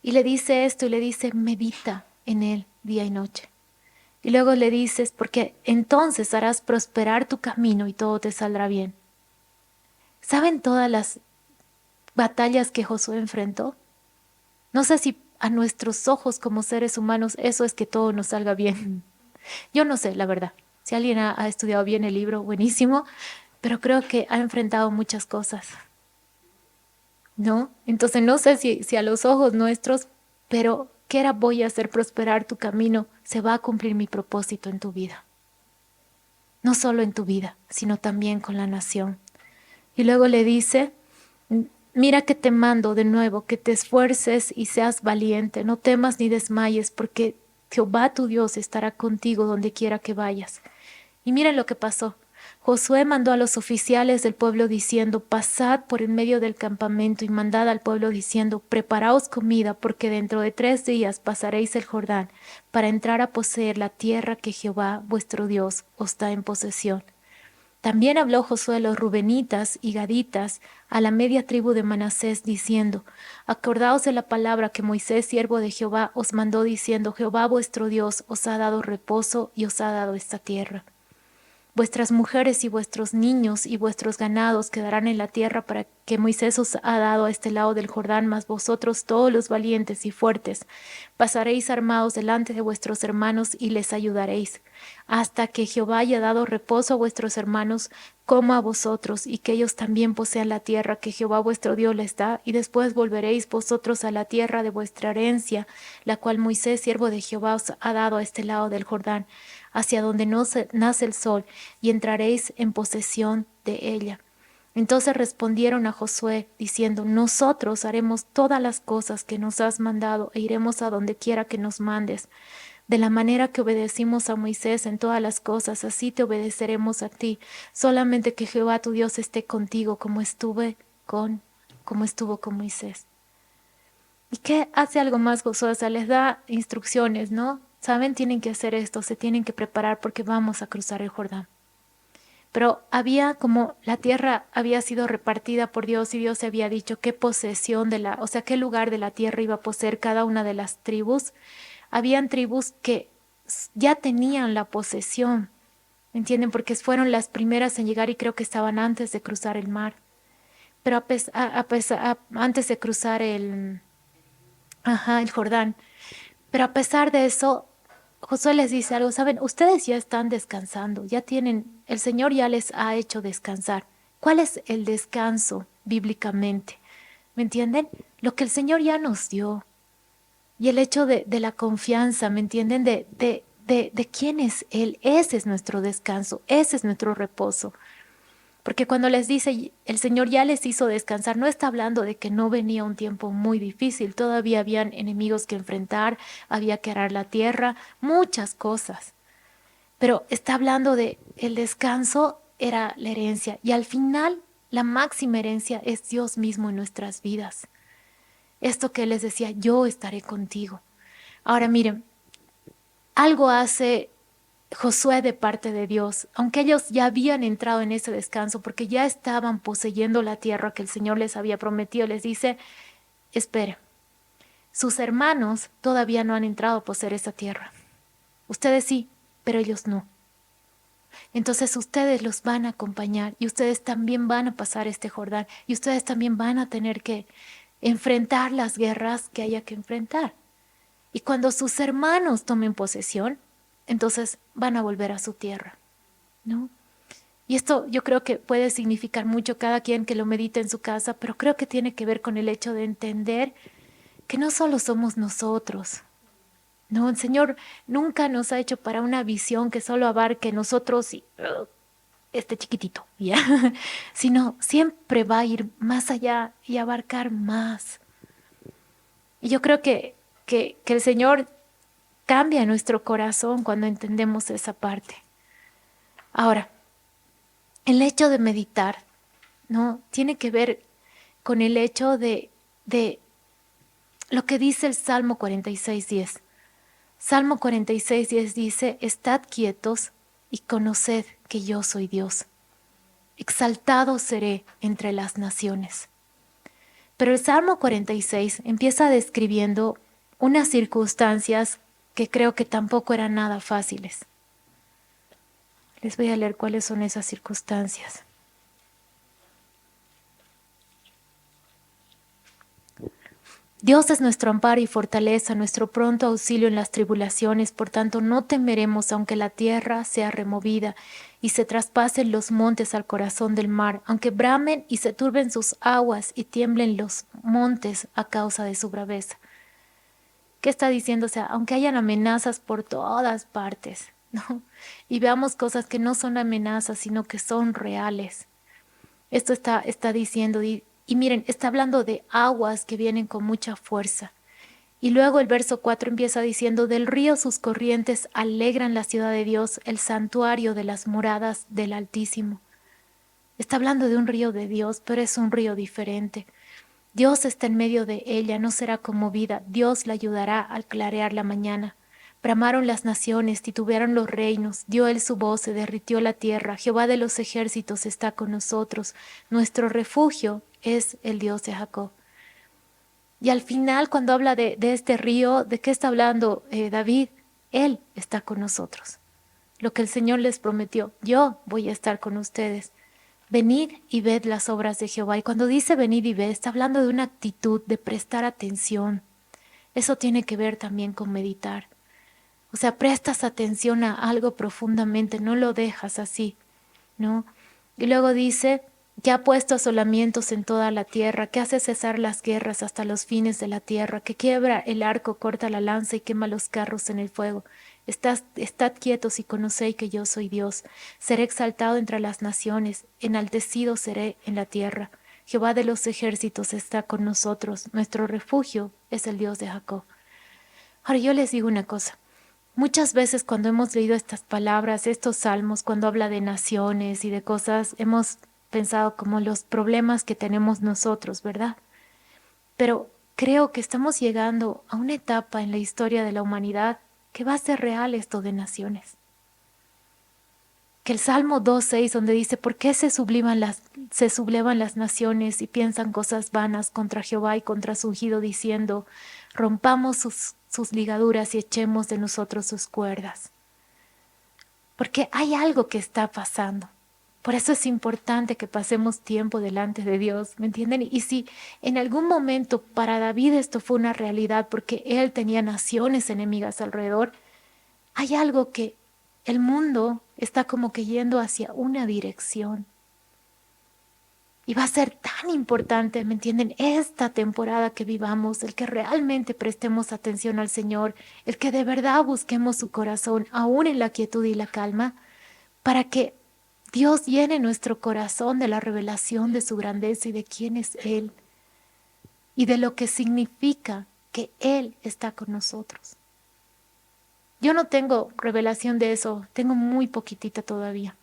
Y le dice esto y le dice, medita en Él día y noche. Y luego le dices, porque entonces harás prosperar tu camino y todo te saldrá bien. ¿Saben todas las batallas que Josué enfrentó? No sé si a nuestros ojos como seres humanos eso es que todo nos salga bien. Yo no sé, la verdad. Si alguien ha estudiado bien el libro, buenísimo, pero creo que ha enfrentado muchas cosas, ¿no? Entonces no sé si a los ojos nuestros, pero ¿qué era voy a hacer prosperar tu camino? Se va a cumplir mi propósito en tu vida. No solo en tu vida, sino también con la nación. Y luego le dice, Mira que te mando de nuevo, que te esfuerces y seas valiente, no temas ni desmayes, porque Jehová tu Dios estará contigo donde quiera que vayas. Y miren lo que pasó. Josué mandó a los oficiales del pueblo diciendo, pasad por en medio del campamento y mandad al pueblo diciendo, preparaos comida, porque dentro de 3 días pasaréis el Jordán para entrar a poseer la tierra que Jehová vuestro Dios os da en posesión. También habló Josué a los rubenitas y gaditas, a la media tribu de Manasés, diciendo, acordaos de la palabra que Moisés, siervo de Jehová, os mandó diciendo, Jehová vuestro Dios os ha dado reposo y os ha dado esta tierra. Vuestras mujeres y vuestros niños y vuestros ganados quedarán en la tierra para que Moisés os ha dado a este lado del Jordán, mas vosotros todos los valientes y fuertes pasaréis armados delante de vuestros hermanos y les ayudaréis, hasta que Jehová haya dado reposo a vuestros hermanos como a vosotros, y que ellos también posean la tierra que Jehová vuestro Dios les da, y después volveréis vosotros a la tierra de vuestra herencia, la cual Moisés, siervo de Jehová, os ha dado a este lado del Jordán, hacia donde no nace el sol, y entraréis en posesión de ella. Entonces respondieron a Josué, diciendo, nosotros haremos todas las cosas que nos has mandado, e iremos a donde quiera que nos mandes. De la manera que obedecimos a Moisés en todas las cosas, así te obedeceremos a ti. Solamente que Jehová tu Dios esté contigo, como estuvo con Moisés. ¿Y qué hace algo más Josué? O sea, les da instrucciones, ¿no? Saben, tienen que hacer esto, se tienen que preparar porque vamos a cruzar el Jordán. Pero había como la tierra había sido repartida por Dios y Dios se había dicho qué posesión o sea, qué lugar de la tierra iba a poseer cada una de las tribus. Habían tribus que ya tenían la posesión, ¿me entienden? Porque fueron las primeras en llegar y creo que estaban antes de cruzar el mar. Pero antes de cruzar el Jordán. Pero a pesar de eso, Josué les dice algo, saben, ustedes ya están descansando, el Señor ya les ha hecho descansar. ¿Cuál es el descanso bíblicamente? ¿Me entienden? Lo que el Señor ya nos dio. Y el hecho de la confianza, ¿me entienden? De quién es Él. Ese es nuestro descanso, ese es nuestro reposo. Porque cuando les dice, el Señor ya les hizo descansar, no está hablando de que no venía un tiempo muy difícil, todavía habían enemigos que enfrentar, había que arar la tierra, muchas cosas. Pero está hablando de el descanso era la herencia y al final la máxima herencia es Dios mismo en nuestras vidas. Esto que Él les decía, yo estaré contigo. Ahora miren, algo hace Josué de parte de Dios, aunque ellos ya habían entrado en ese descanso porque ya estaban poseyendo la tierra que el Señor les había prometido, les dice, espere, sus hermanos todavía no han entrado a poseer esa tierra. Ustedes sí, pero ellos no. Entonces ustedes los van a acompañar y ustedes también van a pasar este Jordán y ustedes también van a tener que enfrentar las guerras que haya que enfrentar. Y cuando sus hermanos tomen posesión, entonces van a volver a su tierra, ¿no? Y esto yo creo que puede significar mucho cada quien que lo medite en su casa, pero creo que tiene que ver con el hecho de entender que no solo somos nosotros, ¿no? El Señor nunca nos ha hecho para una visión que solo abarque nosotros y este chiquitito, ¿ya? Sino siempre va a ir más allá y abarcar más. Y yo creo que el Señor cambia nuestro corazón cuando entendemos esa parte. Ahora, el hecho de meditar, ¿no? Tiene que ver con el hecho de lo que dice el Salmo 46:10. Salmo 46:10 dice, estad quietos y conoced que yo soy Dios. Exaltado seré entre las naciones. Pero el Salmo 46 empieza describiendo unas circunstancias que creo que tampoco eran nada fáciles. Les voy a leer cuáles son esas circunstancias. Dios es nuestro amparo y fortaleza, nuestro pronto auxilio en las tribulaciones, por tanto no temeremos aunque la tierra sea removida y se traspasen los montes al corazón del mar, aunque bramen y se turben sus aguas y tiemblen los montes a causa de su braveza. ¿Qué está diciendo? O sea, aunque hayan amenazas por todas partes, ¿no? Y veamos cosas que no son amenazas, sino que son reales. Esto está diciendo, Y miren, está hablando de aguas que vienen con mucha fuerza. Y luego el verso 4 empieza diciendo, del río sus corrientes alegran la ciudad de Dios, el santuario de las moradas del Altísimo. Está hablando de un río de Dios, pero es un río diferente. Dios está en medio de ella, no será conmovida. Dios la ayudará al clarear la mañana. Bramaron las naciones, titubearon los reinos. Dio él su voz, se derritió la tierra. Jehová de los ejércitos está con nosotros. Nuestro refugio es el Dios de Jacob. Y al final, cuando habla de este río, ¿de qué está hablando David? Él está con nosotros. Lo que el Señor les prometió, yo voy a estar con ustedes. Venid y ved las obras de Jehová. Y cuando dice venid y ved, está hablando de una actitud de prestar atención. Eso tiene que ver también con meditar. O sea, prestas atención a algo profundamente, no lo dejas así, ¿no? Y luego dice que ha puesto asolamientos en toda la tierra, que hace cesar las guerras hasta los fines de la tierra, que quiebra el arco, corta la lanza y quema los carros en el fuego. Estad quietos y conocéis que yo soy Dios. Seré exaltado entre las naciones, enaltecido seré en la tierra. Jehová de los ejércitos está con nosotros. Nuestro refugio es el Dios de Jacob. Ahora yo les digo una cosa. Muchas veces cuando hemos leído estas palabras, estos salmos, cuando habla de naciones y de cosas, hemos pensado como los problemas que tenemos nosotros, ¿verdad? Pero creo que estamos llegando a una etapa en la historia de la humanidad que va a ser real esto de naciones. Que el Salmo 2:6, donde dice, ¿por qué se sublevan las naciones y piensan cosas vanas contra Jehová y contra su ungido, diciendo, rompamos sus ligaduras y echemos de nosotros sus cuerdas? Porque hay algo que está pasando. Por eso es importante que pasemos tiempo delante de Dios, ¿me entienden? Y si en algún momento para David esto fue una realidad porque él tenía naciones enemigas alrededor, hay algo que el mundo está como que yendo hacia una dirección. Y va a ser tan importante, ¿me entienden? Esta temporada que vivamos, el que realmente prestemos atención al Señor, el que de verdad busquemos su corazón, aún en la quietud y la calma, para que Dios llene nuestro corazón de la revelación de su grandeza y de quién es Él y de lo que significa que Él está con nosotros. Yo no tengo revelación de eso, tengo muy poquitita todavía,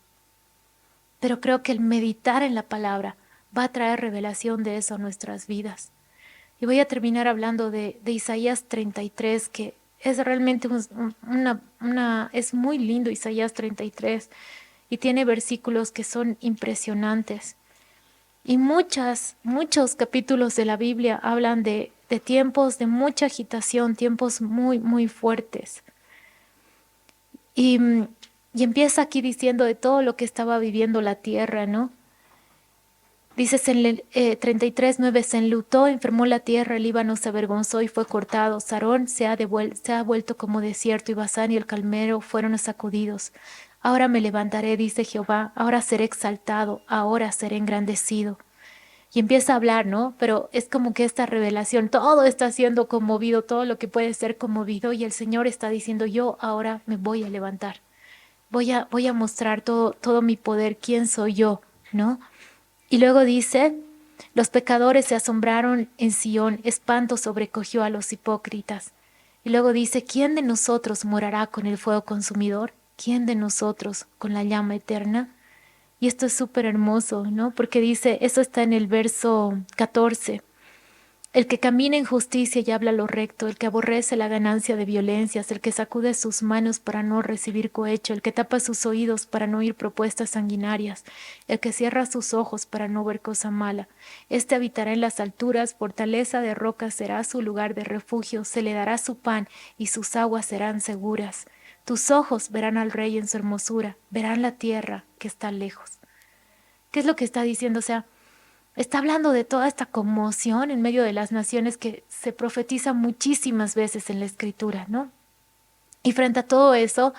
pero creo que el meditar en la palabra va a traer revelación de eso a nuestras vidas. Y voy a terminar hablando de Isaías 33, que es realmente es muy lindo Isaías 33 y tiene versículos que son impresionantes. Y muchos capítulos de la Biblia hablan de tiempos de mucha agitación, tiempos muy, muy fuertes. Y, y empieza aquí diciendo de todo lo que estaba viviendo la tierra, ¿no? Dices en el 33:9, se enlutó, enfermó la tierra, el Líbano se avergonzó y fue cortado. Sarón se ha vuelto como desierto y Basán y el Carmelo fueron sacudidos. Ahora me levantaré, dice Jehová, ahora seré exaltado, ahora seré engrandecido. Y empieza a hablar, ¿no? Pero es como que esta revelación, todo está siendo conmovido, todo lo que puede ser conmovido, y el Señor está diciendo, yo ahora me voy a levantar. Voy a mostrar todo mi poder, quién soy yo, ¿no? Y luego dice, los pecadores se asombraron en Sión, espanto sobrecogió a los hipócritas. Y luego dice, ¿quién de nosotros morará con el fuego consumidor? ¿Quién de nosotros con la llama eterna? Y esto es súper hermoso, ¿no? Porque dice, eso está en el verso 14. El que camina en justicia y habla lo recto, el que aborrece la ganancia de violencias, el que sacude sus manos para no recibir cohecho, el que tapa sus oídos para no oír propuestas sanguinarias, el que cierra sus ojos para no ver cosa mala. Este habitará en las alturas, fortaleza de roca será su lugar de refugio, se le dará su pan y sus aguas serán seguras. Tus ojos verán al rey en su hermosura, verán la tierra que está lejos. ¿Qué es lo que está diciendo? O sea, está hablando de toda esta conmoción en medio de las naciones que se profetiza muchísimas veces en la escritura, ¿no? Y frente a todo eso,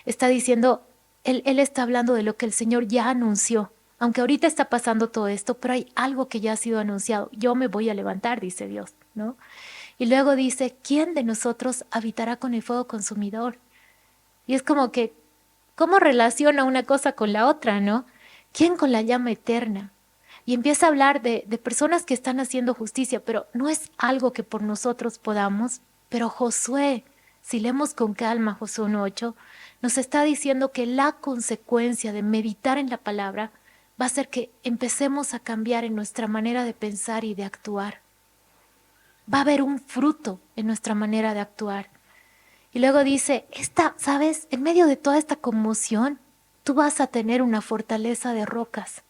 está diciendo, él está hablando de lo que el Señor ya anunció. Aunque ahorita está pasando todo esto, pero hay algo que ya ha sido anunciado. Yo me voy a levantar, dice Dios, ¿no? Y luego dice, ¿quién de nosotros habitará con el fuego consumidor? Y es como que, ¿cómo relaciona una cosa con la otra, no? ¿Quién con la llama eterna? Y empieza a hablar de personas que están haciendo justicia, pero no es algo que por nosotros podamos. Pero Josué, si leemos con calma Josué 1:8, nos está diciendo que la consecuencia de meditar en la palabra va a ser que empecemos a cambiar en nuestra manera de pensar y de actuar. Va a haber un fruto en nuestra manera de actuar. Y luego dice, ¿sabes? En medio de toda esta conmoción, tú vas a tener una fortaleza de rocas.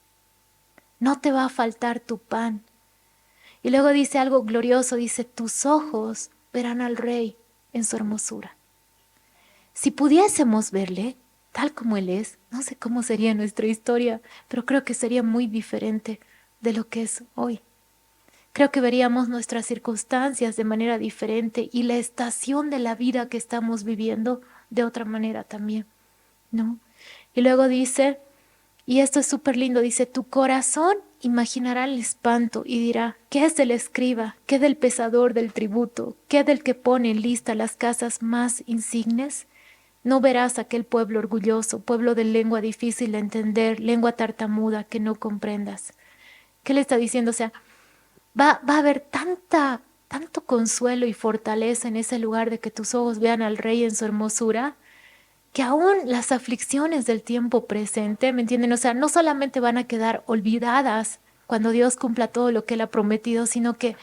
No te va a faltar tu pan. Y luego dice algo glorioso, dice, tus ojos verán al Rey en su hermosura. Si pudiésemos verle tal como Él es, no sé cómo sería nuestra historia, pero creo que sería muy diferente de lo que es hoy. Creo que veríamos nuestras circunstancias de manera diferente y la estación de la vida que estamos viviendo de otra manera también, ¿no? Y luego dice, y esto es súper lindo, dice, tu corazón imaginará el espanto y dirá, ¿qué es del escriba? ¿Qué del pesador del tributo? ¿Qué del que pone en lista las casas más insignes? No verás aquel pueblo orgulloso, pueblo de lengua difícil de entender, lengua tartamuda que no comprendas. ¿Qué le está diciendo? O sea, va a haber tanto consuelo y fortaleza en ese lugar de que tus ojos vean al Rey en su hermosura, que aún las aflicciones del tiempo presente, ¿me entienden? O sea, no solamente van a quedar olvidadas cuando Dios cumpla todo lo que Él ha prometido, sino que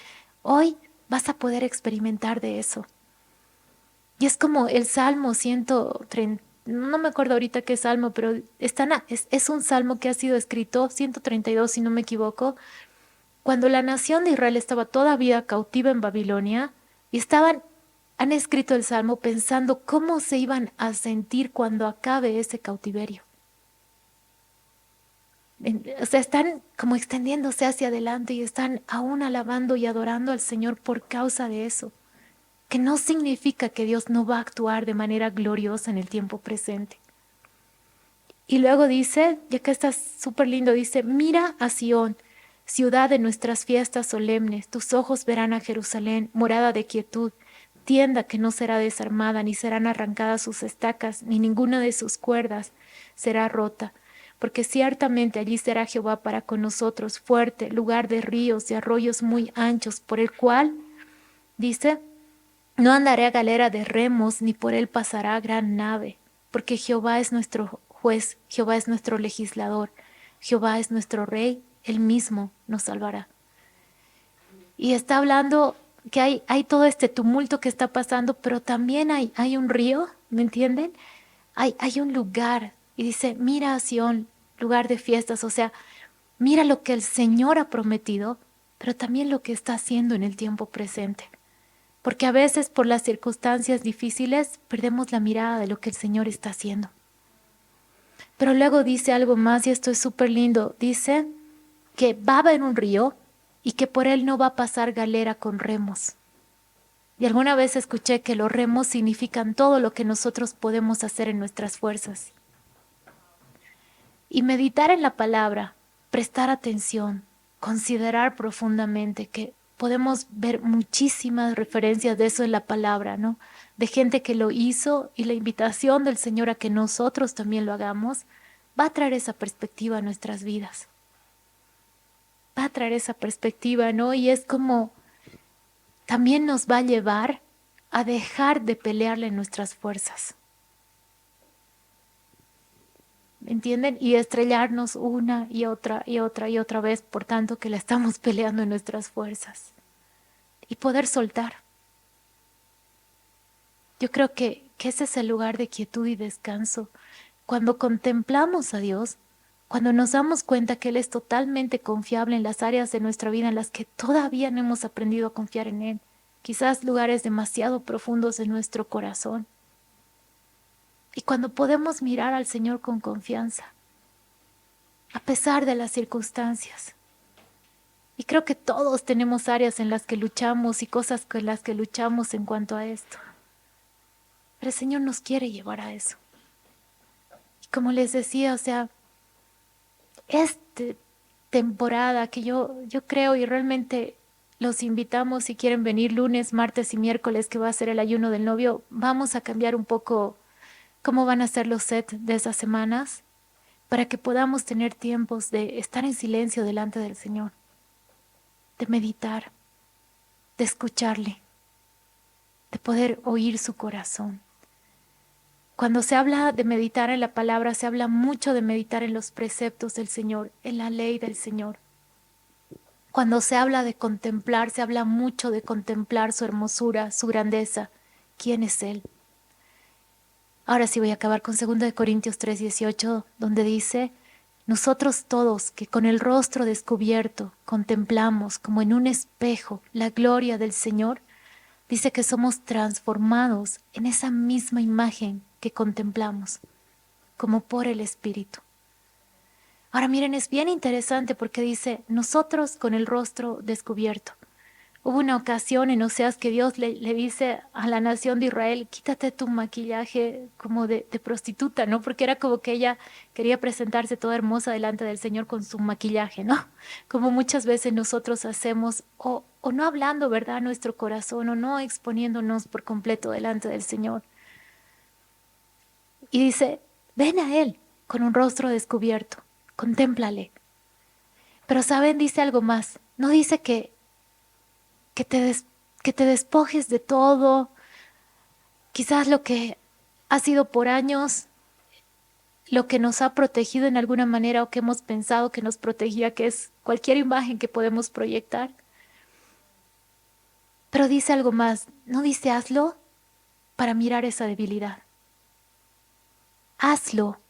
hoy vas a poder experimentar de eso. Y es como el Salmo 130, no me acuerdo ahorita qué salmo, pero es un salmo que ha sido escrito, 132 si no me equivoco, cuando la nación de Israel estaba todavía cautiva en Babilonia y han escrito el salmo pensando cómo se iban a sentir cuando acabe ese cautiverio. O sea, están como extendiéndose hacia adelante y están aún alabando y adorando al Señor por causa de eso, que no significa que Dios no va a actuar de manera gloriosa en el tiempo presente. Y luego dice, ya que está súper lindo, dice, mira a Sión, ciudad de nuestras fiestas solemnes, tus ojos verán a Jerusalén, morada de quietud, tienda que no será desarmada, ni serán arrancadas sus estacas, ni ninguna de sus cuerdas será rota. Porque ciertamente allí será Jehová para con nosotros, fuerte, lugar de ríos y arroyos muy anchos, por el cual, dice, no andaré a galera de remos, ni por él pasará gran nave, porque Jehová es nuestro juez, Jehová es nuestro legislador, Jehová es nuestro rey, él mismo nos salvará. Y está hablando que hay todo este tumulto que está pasando, pero también hay un río, ¿me entienden? Hay un lugar, y dice, mira a Sión, lugar de fiestas, o sea, mira lo que el Señor ha prometido, pero también lo que está haciendo en el tiempo presente. Porque a veces por las circunstancias difíciles perdemos la mirada de lo que el Señor está haciendo. Pero luego dice algo más y esto es súper lindo. Dice que va a haber un río y que por él no va a pasar galera con remos. Y alguna vez escuché que los remos significan todo lo que nosotros podemos hacer en nuestras fuerzas. Y meditar en la palabra, prestar atención, considerar profundamente que podemos ver muchísimas referencias de eso en la palabra, ¿no? De gente que lo hizo y la invitación del Señor a que nosotros también lo hagamos, va a traer esa perspectiva a nuestras vidas. Va a traer esa perspectiva, ¿no? Y es como también nos va a llevar a dejar de pelearle en nuestras fuerzas. ¿Me entienden? Y estrellarnos una y otra y otra y otra vez, por tanto que la estamos peleando en nuestras fuerzas. Y poder soltar. Yo creo que ese es el lugar de quietud y descanso. Cuando contemplamos a Dios, cuando nos damos cuenta que Él es totalmente confiable en las áreas de nuestra vida en las que todavía no hemos aprendido a confiar en Él, quizás lugares demasiado profundos de nuestro corazón. Y cuando podemos mirar al Señor con confianza, a pesar de las circunstancias. Y creo que todos tenemos áreas en las que luchamos y cosas con las que luchamos en cuanto a esto. Pero el Señor nos quiere llevar a eso. Y como les decía, o sea, esta temporada que yo creo y realmente los invitamos si quieren venir lunes, martes y miércoles, que va a ser el ayuno del novio, vamos a cambiar un poco cómo van a ser los sets de esas semanas. para que podamos tener tiempos de estar en silencio delante del Señor, de meditar, de escucharle, de poder oír su corazón. Cuando se habla de meditar en la palabra, se habla mucho de meditar en los preceptos del Señor, en la ley del Señor. Cuando se habla de contemplar, se habla mucho de contemplar su hermosura, su grandeza. ¿Quién es Él? Ahora sí voy a acabar con 2 Corintios 3:18, donde dice: nosotros todos que con el rostro descubierto contemplamos como en un espejo la gloria del Señor, dice que somos transformados en esa misma imagen que contemplamos, como por el Espíritu. Ahora miren, es bien interesante porque dice, nosotros con el rostro descubierto. Hubo una ocasión en Oseas que Dios le dice a la nación de Israel: quítate tu maquillaje como de prostituta, ¿no? Porque era como que ella quería presentarse toda hermosa delante del Señor con su maquillaje, ¿no? Como muchas veces nosotros hacemos, o no hablando, ¿verdad?, a nuestro corazón, o no exponiéndonos por completo delante del Señor. Y dice, ven a Él con un rostro descubierto, contémplale. Pero ¿saben? Dice algo más. No dice que que te despojes de todo, quizás lo que ha sido por años, lo que nos ha protegido en alguna manera o que hemos pensado que nos protegía, que es cualquier imagen que podemos proyectar. Pero dice algo más, no dice hazlo para mirar esa debilidad. Hazlo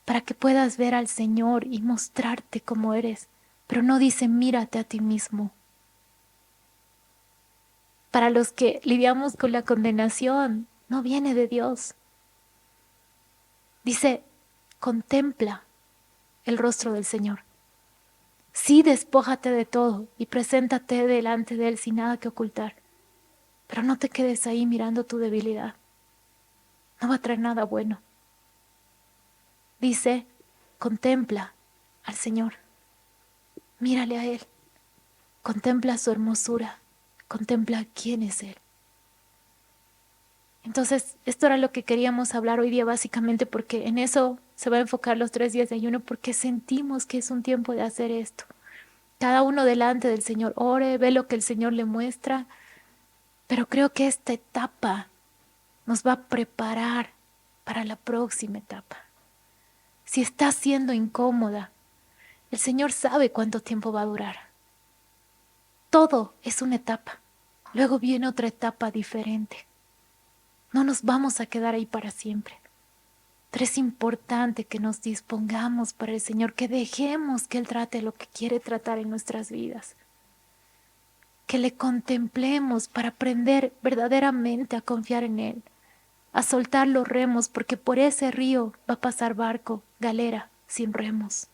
para que puedas ver al Señor y mostrarte como eres, pero no dice mírate a ti mismo. Para los que lidiamos con la condenación, no viene de Dios. Dice, contempla el rostro del Señor. Sí, despójate de todo y preséntate delante de Él sin nada que ocultar, pero no te quedes ahí mirando tu debilidad. No va a traer nada bueno. Dice, contempla al Señor. Mírale a Él. Contempla su hermosura. Contempla quién es Él. Entonces, esto era lo que queríamos hablar hoy día básicamente, porque en eso se va a enfocar los 3 días de ayuno, porque sentimos que es un tiempo de hacer esto. Cada uno delante del Señor ore, ve lo que el Señor le muestra, pero creo que esta etapa nos va a preparar para la próxima etapa. Si está siendo incómoda, el Señor sabe cuánto tiempo va a durar. Todo es una etapa. Luego viene otra etapa diferente. No nos vamos a quedar ahí para siempre. Pero es importante que nos dispongamos para el Señor, que dejemos que Él trate lo que quiere tratar en nuestras vidas. Que le contemplemos para aprender verdaderamente a confiar en Él, a soltar los remos, porque por ese río va a pasar barco, galera, sin remos.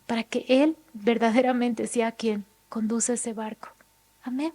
Para que Él verdaderamente sea quien conduce ese barco. Amén.